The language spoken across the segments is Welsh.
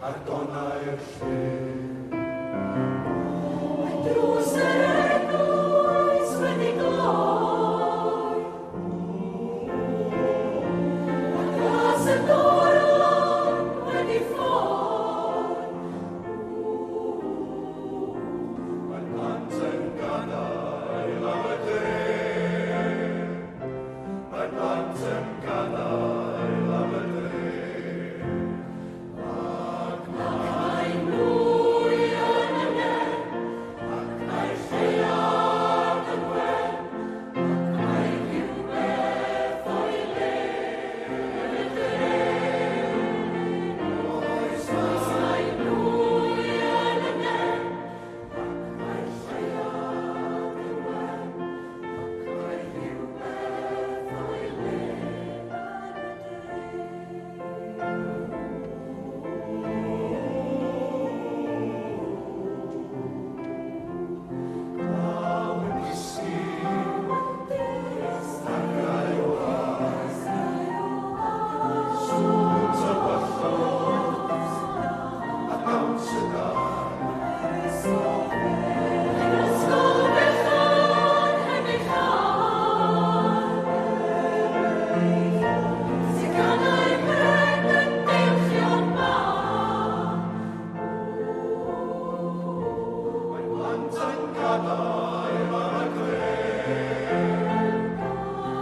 ar donau'r llyn. Drws yr eglwys wedi gloi, a glas y goron wedi ffoi. Mae plant yn gadael am y dre. Mae plant yn gadael am y dre. Mae'n nwy yn y nen, ac mae lleuad yn wen, ac mae rhywbeth o'i le yn y dre. Oes mae'n nwy yn y nen, ac mae lleuad yn wen, ac mae rhywbeth o'i le yn y Glaw yn cysgu, stagau o ar, sŵt y wyllwr, a gawns y dar. Yn ysgol fechan Henrichar, sy'n ganau bren yn deilchion mawr. Mae plant yn gadael am y dre.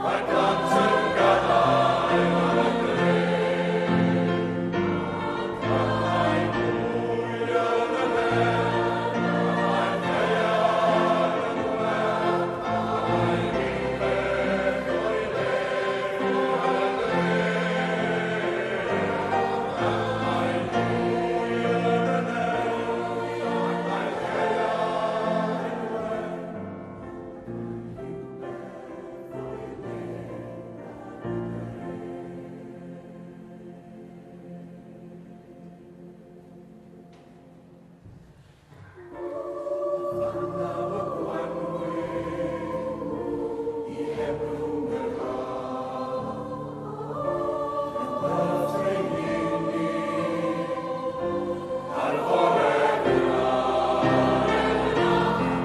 Mae plant yn gadael am y dre. Ac mae nwy yn y nen, ac mae lleuad yn wen, ac mae rhywbeth o'i le yn y dre. Ac mae nwy yn y nen, ac mae lleuad yn wen. Naw y gwanwyn i hebrwng yr haf, yn dreulyn ni ar fore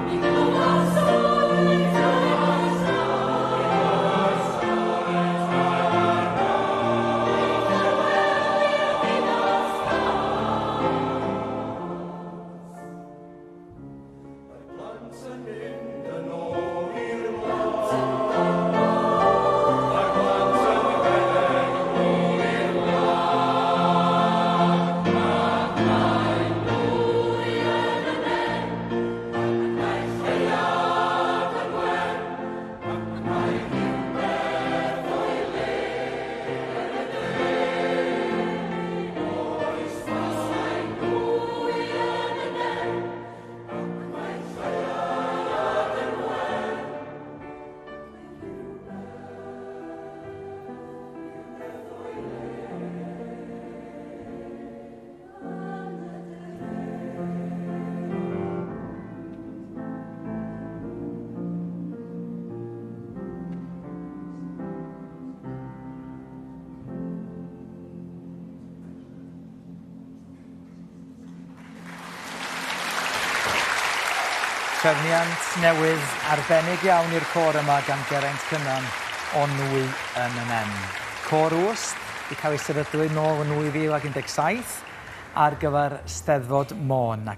Mi glywed sôn Mae plant yn mynd yn ôl i'r wlad. Mae plant yn rhedeg yn ôl i'r wlad. Ac mae'n nwy yn y nen, ac mae lleuad yn wen, ac mae rhywbeth o'i le yn y dre. Oes mae'n nwy yn y nen, ac mae lleuad yn wen. Trefniant newydd arbennig iawn i'r côr yma gan Geraint Cynan o Nwy yn y Nen. Côr Wst wedi cael ei sefydlu nôl yn 2017 ar gyfer Steddfod Môn.